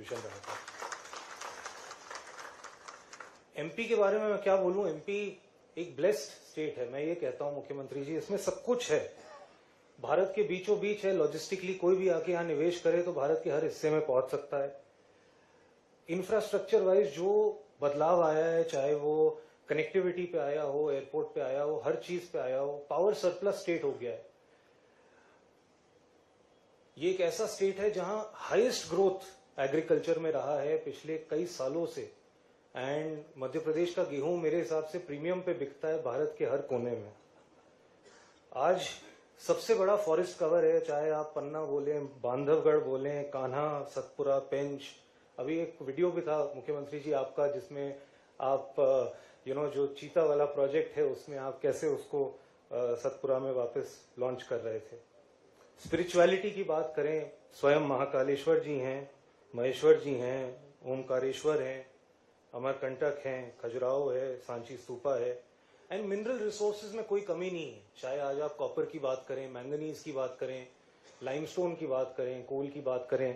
Contribution रहा था। MP के बारे में मैं क्या बोलूं, एमपी एक ब्लेस्ड स्टेट है। मैं ये कहता हूं मुख्यमंत्री जी, इसमें सब कुछ है, भारत के बीचों बीच है। लॉजिस्टिकली कोई भी आके यहाँ निवेश करे तो भारत के हर हिस्से में पहुंच सकता है। इंफ्रास्ट्रक्चर वाइज जो बदलाव आया है, चाहे वो कनेक्टिविटी पे आया हो, एयरपोर्ट पे आया हो, हर चीज पे आया हो, पावर सरप्लस स्टेट हो गया है। ये एक ऐसा स्टेट है जहां हाईएस्ट ग्रोथ एग्रीकल्चर में रहा है पिछले कई सालों से। एंड मध्य प्रदेश का गेहूं मेरे हिसाब से प्रीमियम पे बिकता है भारत के हर कोने में। आज सबसे बड़ा फॉरेस्ट कवर है, चाहे आप पन्ना बोलें, बांधवगढ़ बोलें, कान्हा, सतपुरा, पेंच। अभी एक वीडियो भी था मुख्यमंत्री जी आपका, जिसमें आप जो चीता वाला प्रोजेक्ट है उसमें आप कैसे उसको सतपुरा में वापस लॉन्च कर रहे थे। स्पिरिचुअलिटी की बात करें, स्वयं महाकालेश्वर जी हैं, महेश्वर जी हैं, ओमकारेश्वर हैं, अमरकंटक हैं, खजुराहो है, सांची स्तूपा है। एंड मिनरल रिसोर्सेज में कोई कमी नहीं है, चाहे आज आप कॉपर की बात करें, मैंगनीज की बात करें, लाइमस्टोन की बात करें, कोल की बात करें,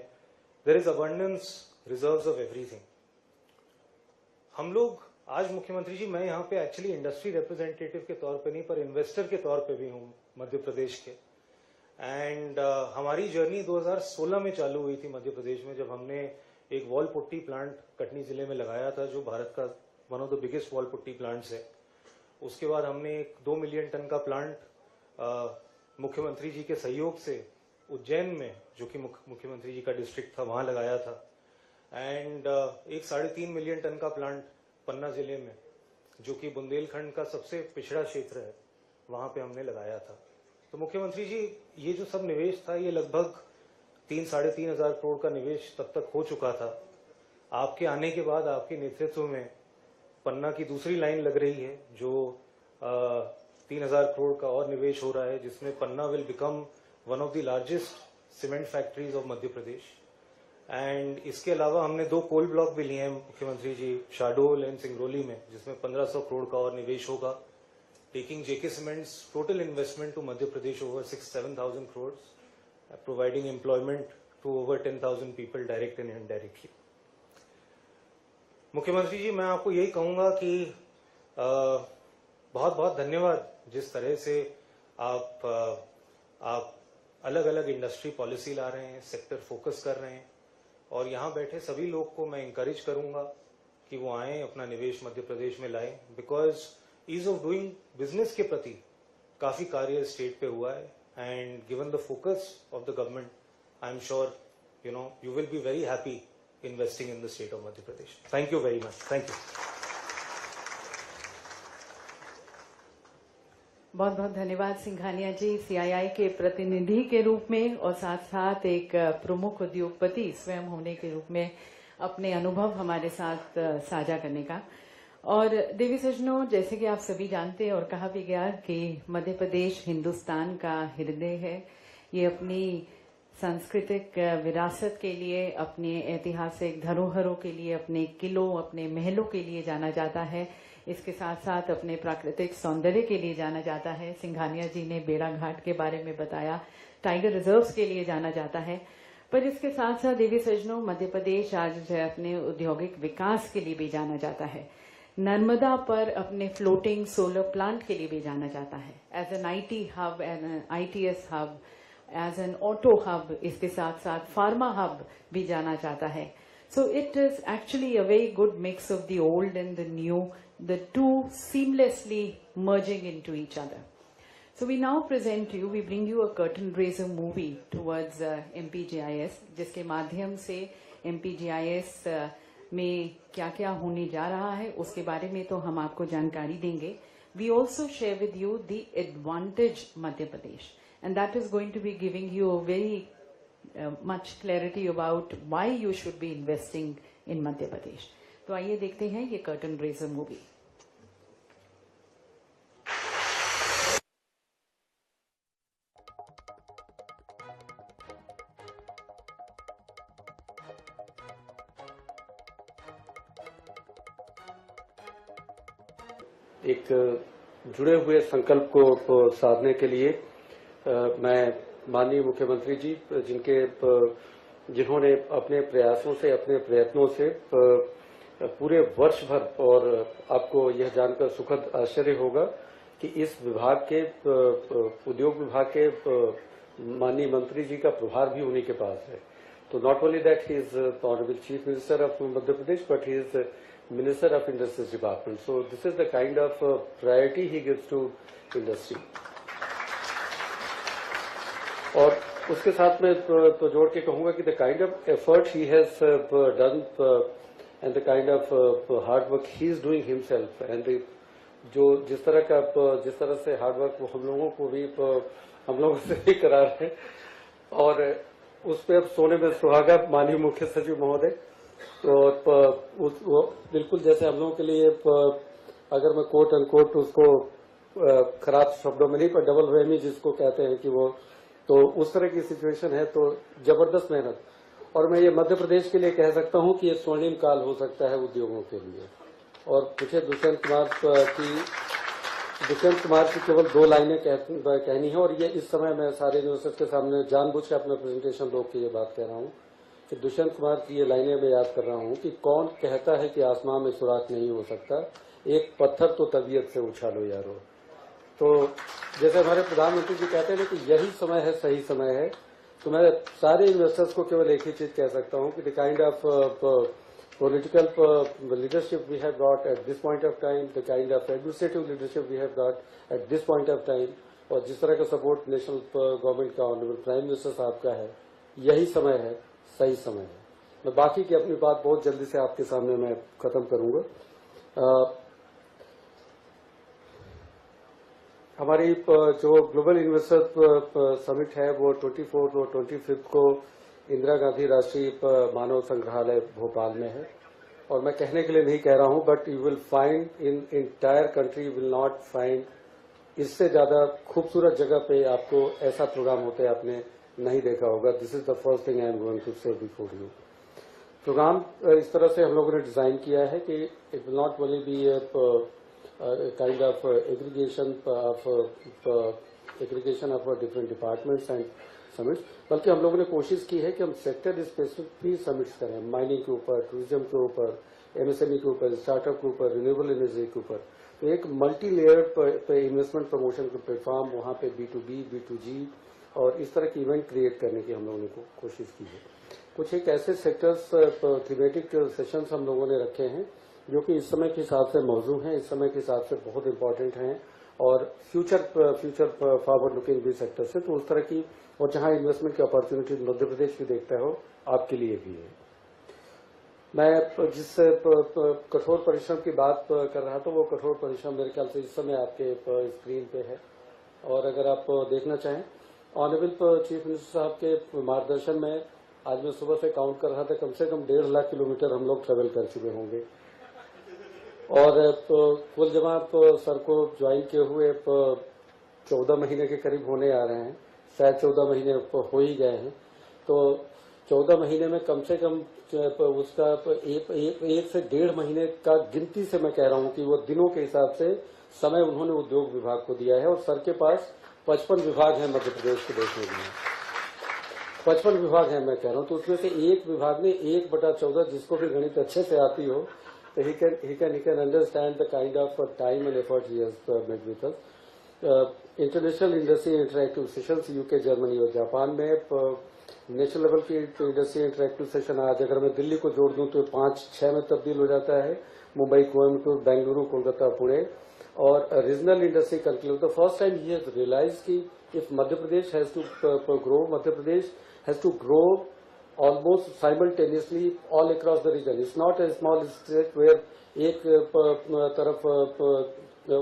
there is abundance reserves of everything. हम लोग आज मुख्यमंत्री जी, मैं यहाँ पे एक्चुअली इंडस्ट्री रिप्रेजेंटेटिव के तौर पे नहीं पर इन्वेस्टर के तौर पे भी हूँ मध्य प्रदेश के। एंड हमारी जर्नी 2016 में चालू हुई थी मध्य प्रदेश में, जब हमने एक वॉल पुट्टी प्लांट कटनी जिले में लगाया था, जो भारत का one of the biggest wall putty plants है। उसके बाद हमने एक 2 मिलियन टन का प्लांट मुख्यमंत्री जी के सहयोग से उज्जैन में, जो कि मुख्यमंत्री जी का डिस्ट्रिक्ट था, वहां लगाया था। एंड एक 3.5 मिलियन टन का प्लांट पन्ना जिले में, जो कि बुंदेलखंड का सबसे पिछड़ा क्षेत्र है, वहां पे हमने लगाया था। तो मुख्यमंत्री जी, ये जो सब निवेश था, ये लगभग 3-3.5 हजार करोड़ का निवेश तब तक हो चुका था। आपके आने के बाद, आपके नेतृत्व में पन्ना की दूसरी लाइन लग रही है, जो 3,000 करोड़ का और निवेश हो रहा है, जिसमें Panna will become one of the largest cement factories of Madhya Pradesh. And इसके अलावा हमने 2 कोल ब्लॉक भी लिए हैं मुख्यमंत्री जी, शाहडोल एंड सिंगरौली में, जिसमें 1500 करोड़ का और निवेश होगा, taking JK cements total investment to Madhya Pradesh over 6,000-7,000 crore, providing employment to over 10,000 people direct and indirectly. मुख्यमंत्री जी, मैं आपको यही कहूंगा कि बहुत बहुत धन्यवाद, जिस तरह से आप अलग अलग इंडस्ट्री पॉलिसी ला रहे हैं, सेक्टर फोकस कर रहे हैं। और यहाँ बैठे सभी लोग को मैं इंकरेज करूंगा कि वो आए, अपना निवेश मध्य प्रदेश में लाएं, because ease of doing business के प्रति काफी कार्य स्टेट पे हुआ है। And given the focus of the government, I am sure you will be very happy investing in the state of Madhya Pradesh. Thank you very much. Thank you. बहुत बहुत धन्यवाद सिंघानिया जी, सीआईआई के प्रतिनिधि के रूप में और साथ साथ एक प्रमुख उद्योगपति स्वयं होने के रूप में अपने अनुभव हमारे साथ साझा करने का। और देवी सज्जनों, जैसे कि आप सभी जानते हैं और कहा भी गया कि मध्य प्रदेश हिंदुस्तान का हृदय है। ये अपनी सांस्कृतिक विरासत के लिए, अपने ऐतिहासिक धरोहरों के लिए, अपने किलों, अपने महलों के लिए जाना जाता है। इसके साथ साथ अपने प्राकृतिक सौंदर्य के लिए जाना जाता है। सिंघानिया जी ने बेड़ा घाट के बारे में बताया, टाइगर रिजर्व्स के लिए जाना जाता है। पर इसके साथ साथ देवी सज्जनों, मध्य प्रदेश आज अपने औद्योगिक विकास के लिए भी जाना जाता है। नर्मदा पर अपने फ्लोटिंग सोलर प्लांट के लिए भी जाना जाता है। As an IT hub, an ITS hub, as an auto hub, इसके साथ साथ फार्मा हब भी जाना जाता है। So it is actually a very good mix of the old and the new, the two seamlessly merging into each other. So we now present to you, we bring you a curtain raiser movie towards MPGIS, जिसके माध्यम से MPGIS में क्या क्या होने जा रहा है उसके बारे में तो हम आपको जानकारी देंगे। We also share with you the advantage Madhya Pradesh, and that is going to be giving you a very much clarity about why you should be investing in Madhya Pradesh. तो आइए देखते हैं ये कर्टन रेजर मूवी। एक जुड़े हुए संकल्प को साधने के लिए मैं माननीय मुख्यमंत्री जी, जिनके जिन्होंने अपने प्रयासों से, अपने प्रयत्नों से पूरे वर्ष भर, और आपको यह जानकर सुखद आश्चर्य होगा कि इस विभाग के, उद्योग विभाग के माननीय मंत्री जी का प्रभार भी उन्हीं के पास है। तो not only that he is honourable chief minister of Madhya Pradesh, but he is minister of industries department. So this is the kind of priority he gives to industry. और उसके साथ में तो जोड़ के कहूंगा कि the kind of effort he has done and the kind of hard work he is doing himself, and जो जिस तरह से हार्ड वर्क वो हम लोगों से भी करा रहे हैं, और उस पर अब सोने में सुहागा माननीय मुख्य सचिव महोदय। तो बिल्कुल जैसे हम लोगों के लिए, अगर मैं कोट अनकोट उसको खराब शब्दों में नहीं, पर डबल वहमी जिसको कहते हैं कि वो, तो उस तरह की सिचुएशन है। तो जबरदस्त मेहनत, और मैं ये मध्य प्रदेश के लिए कह सकता हूं कि ये स्वर्णिम काल हो सकता है उद्योगों के लिए। और मुझे दुष्यंत कुमार की केवल 2 लाइनें कहनी है, और ये इस समय मैं सारे यूनिवर्सिटी के सामने जानबूझ के अपना प्रेजेंटेशन रोक के ये बात कह रहा हूं कि दुष्यंत कुमार की ये लाइनें मैं याद कर रहा हूं कि कौन कहता है कि आसमां में सुराख नहीं हो सकता, एक पत्थर तो तबीयत से उछालो यारो। तो जैसे हमारे प्रधानमंत्री जी कहते हैं कि यही समय है, सही समय है, तो मैं सारे इन्वेस्टर्स को केवल एक ही चीज कह सकता हूं कि the kind of political leadership we have got at this point of time, the kind of administrative leadership we have got at this point of time, और जिस तरह का सपोर्ट नेशनल गवर्नमेंट का ऑनरेबल प्राइम मिनिस्टर साहब का है, यही समय है, सही समय है। मैं बाकी की अपनी बात बहुत जल्दी से आपके सामने मैं खत्म करूंगा। हमारी जो ग्लोबल इन्वेस्टर समिट है वो 24 और 25 को इंदिरा गांधी राष्ट्रीय मानव संग्रहालय भोपाल में है। और मैं कहने के लिए नहीं कह रहा हूं, but you will find in entire country will not find इससे ज्यादा खूबसूरत जगह पे आपको ऐसा प्रोग्राम होते आपने नहीं देखा होगा। This is the first thing I am going to say before you. Programme इस तरह से हम लोगों ने डिजाइन किया है कि it will not only be kind of aggregation of different departments and summits, बल्कि हम लोगों ने कोशिश की है कि हम सेक्टर स्पेसिफिक भी समिट्स करें, माइनिंग के ऊपर, टूरिज्म के ऊपर, एमएसएमई के ऊपर, स्टार्टअप के ऊपर, रिन्यूएबल एनर्जी के ऊपर। तो एक मल्टी लेयर्ड पे इन्वेस्टमेंट प्रमोशन का प्लेटफॉर्म, वहां पे B2B, B2G और इस तरह की इवेंट क्रिएट करने की हम लोगों ने कोशिश की है। कुछ एक ऐसे सेक्टर्स, थीमेटिक सेशंस हम लोगों ने रखे हैं जो कि इस समय के हिसाब से मौजू हैं, इस समय के हिसाब से बहुत इंपॉर्टेंट हैं, और फ्यूचर फॉरवर्ड लुकिंग भी सेक्टर से, तो उस तरह की, और जहां इन्वेस्टमेंट की अपॉर्चुनिटी मध्य प्रदेश भी देखता हो, आपके लिए भी है। मैं जिस कठोर परिश्रम की बात कर रहा था, वो कठोर परिश्रम मेरे ख्याल से इस समय आपके स्क्रीन पे है, और अगर आप देखना चाहें, ऑनरेबल चीफ मिनिस्टर साहब के मार्गदर्शन में आज मैं सुबह से काउंट कर रहा था, कम से कम 1.5 लाख किलोमीटर हम लोग ट्रेवल कर चुके होंगे। और कुल जमा सर को ज्वाइन किए हुए 14 महीने के करीब होने आ रहे हैं, शायद 14 महीने हो ही गए हैं। तो 14 महीने में कम से कम उसका 1 से 1.5 महीने का गिनती से मैं कह रहा हूं कि वो दिनों के हिसाब से समय उन्होंने उद्योग विभाग को दिया है। और सर के पास 55 विभाग हैं मध्य प्रदेश के देखने के लिए, 55 विभाग हैं मैं कह रहा हूं। तो उसमें से एक विभाग ने 1/14, जिसको भी गणित अच्छे से आती हो, तो he can understand the kind of time and effort he has made with us. International industry interactive sessions UK, Germany और जापान में नेशनल लेवल की इंडस्ट्री इंटरेक्टिव सेशन आज अगर मैं दिल्ली को जोड़ दूं तो 5-6 में तब्दील हो जाता है, मुंबई, कोयम्बटूर, बेंगलुरु, कोलकाता, पुणे। और regional industry conclude the first time he has realise कि if Madhya Pradesh has to grow, Madhya Pradesh has to grow almost simultaneously all across the region. It's not a small state where एक तरफ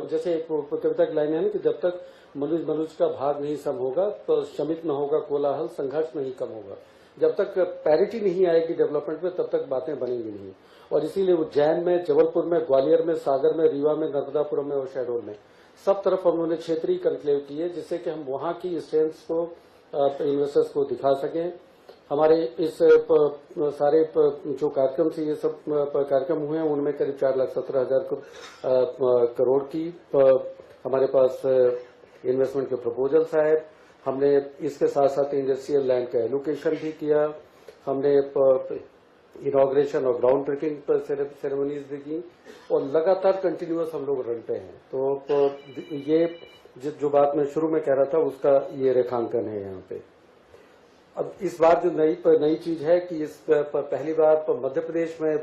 जैसे एक कविता की लाइन है ना कि जब तक मनुष्य का भाग नहीं सम होगा तो शमित न होगा कोलाहल, संघर्ष नहीं कम होगा। जब तक पैरिटी नहीं आएगी डेवलपमेंट में, तब तक बातें बनेंगी नहीं। और इसीलिए उज्जैन में, जबलपुर में, ग्वालियर में, सागर में, रीवा में, नर्मदापुरम में और शहडोल में सब तरफ हम लोगों ने क्षेत्रीय कन्क्लेव किए, जिससे कि हम वहां की स्ट्रेंथ्स को इन्वेस्टर्स को दिखा सकें। हमारे इस सारे जो कार्यक्रम से ये सब कार्यक्रम हुए हैं, उनमें करीब 4,17,000 करोड़ की हमारे पास इन्वेस्टमेंट के प्रपोजल्स आए। हमने इसके साथ साथ इंडस्ट्रियल लैंड का एलोकेशन भी किया, हमने इनॉग्रेशन और ग्राउंड ब्रेकिंग सेरेमनीज भी की और लगातार कंटिन्यूअस हम लोग रन पे हैं। तो ये जो बात मैं शुरू में कह रहा था उसका ये रेखांकन है यहाँ पे। अब इस बार जो नई चीज है कि इस पहली बार मध्य प्रदेश में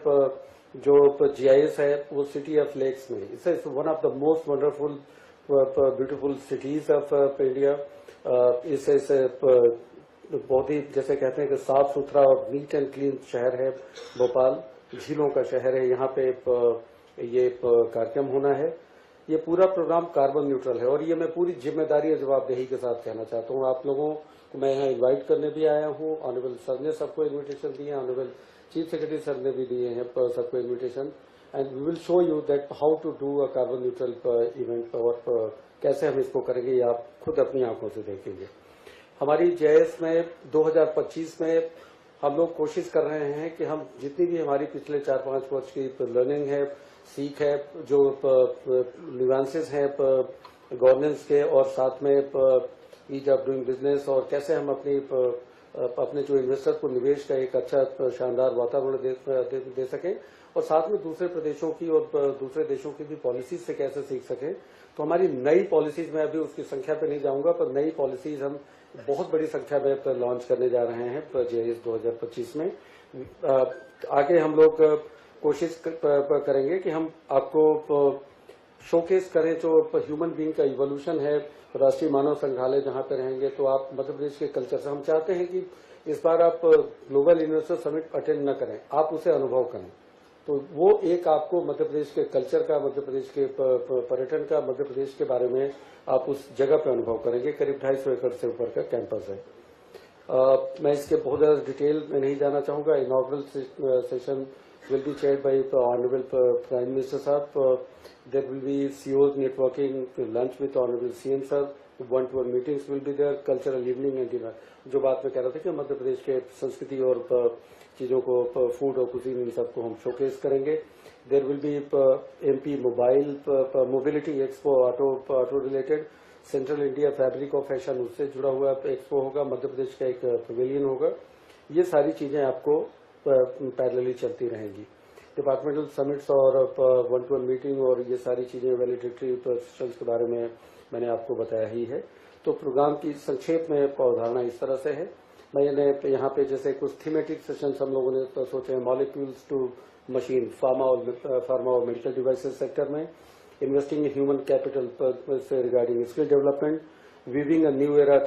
जो GIS है वो सिटी ऑफ लेक्स में, it's one of the most wonderful beautiful cities of India. इसे बहुत ही जैसे कहते हैं कि साफ सुथरा और नीट एंड क्लीन शहर है भोपाल, झीलों का शहर है। यहाँ पे ये कार्यक्रम होना है। ये पूरा प्रोग्राम कार्बन न्यूट्रल है और ये मैं पूरी जिम्मेदारी और जवाबदेही के साथ कहना चाहता हूँ। आप लोगों को मैं यहाँ इनवाइट करने भी आया हूँ। ऑनरेबल सर ने सबको इन्विटेशन दिए, ऑनरेबल चीफ सेक्रेटरी सर ने भी दिए हैं सबको invitation. And we will show you that how to do a carbon neutral event और कैसे हम इसको करेंगे, ये आप खुद अपनी आंखों से देखेंगे। हमारी GIS में 2025 में हम लोग कोशिश कर रहे हैं कि हम जितनी भी हमारी पिछले 4-5 वर्ष की लर्निंग है, सीख है, जो न्यूएंसेस हैं गवर्नेंस के और साथ में ईज ऑफ डूइंग बिजनेस और कैसे हम अपने जो इन्वेस्टर को निवेश का एक अच्छा शानदार वातावरण दे सकें और साथ में दूसरे प्रदेशों की और दूसरे देशों की भी पॉलिसीज से कैसे सीख सकें। तो हमारी नई पॉलिसीज में अभी उसकी संख्या पे नहीं जाऊंगा, पर नई पॉलिसीज हम बहुत बड़ी संख्या में लॉन्च करने जा रहे हैं GIS 2025 में। आगे हम लोग कोशिश करेंगे कि हम आपको शोकेस करें जो ह्यूमन बीइंग का इवोल्यूशन है। राष्ट्रीय मानव संग्रहालय जहां पे रहेंगे तो आप मध्य प्रदेश के कल्चर से, हम चाहते हैं कि इस बार आप ग्लोबल इन्वेस्टर समिट अटेंड न करें, आप उसे अनुभव करें। तो वो एक आपको मध्य प्रदेश के कल्चर का, मध्य प्रदेश के पर्यटन का, मध्य प्रदेश के बारे में आप उस जगह पे अनुभव करेंगे। करीब 250 एकड़ से ऊपर का कैंपस है। मैं इसके बहुत ज्यादा डिटेल में नहीं जाना चाहूंगा। Inaugural session will be chaired by Honorable Prime Minister Sahab. There will be CEOs networking, lunch with Honorable CM Sir, one-to-one meetings will be there, cultural evening and dinner. जो बात मैं कह रहा था कि मध्य प्रदेश के संस्कृति और चीजों को, फूड और कुजीन, इन सबको हम शोकेस करेंगे। There will be MP mobility expo, auto related, central India fabric of fashion उससे जुड़ा हुआ एक्सपो होगा, मध्य प्रदेश का एक पवेलियन होगा। ये सारी चीजें आपको पैरेलली चलती रहेंगी। डिपार्टमेंटल समिट्स और one-to-one मीटिंग और ये सारी चीजें वैलिडेटरी सेशंस के बारे में मैंने आपको बताया ही है। तो प्रोग्राम की संक्षेप में अवधारणा इस तरह से है। मैंने यहाँ पे जैसे कुछ थीमेटिक सेशंस हम लोगों ने सोचे हैं, मॉलिक्यूल्स टू मशीन, फार्मा और मेडिकल डिवाइसेस सेक्टर में, इन्वेस्टिंग इन ह्यूमन कैपिटल से regarding skill development, weaving a new era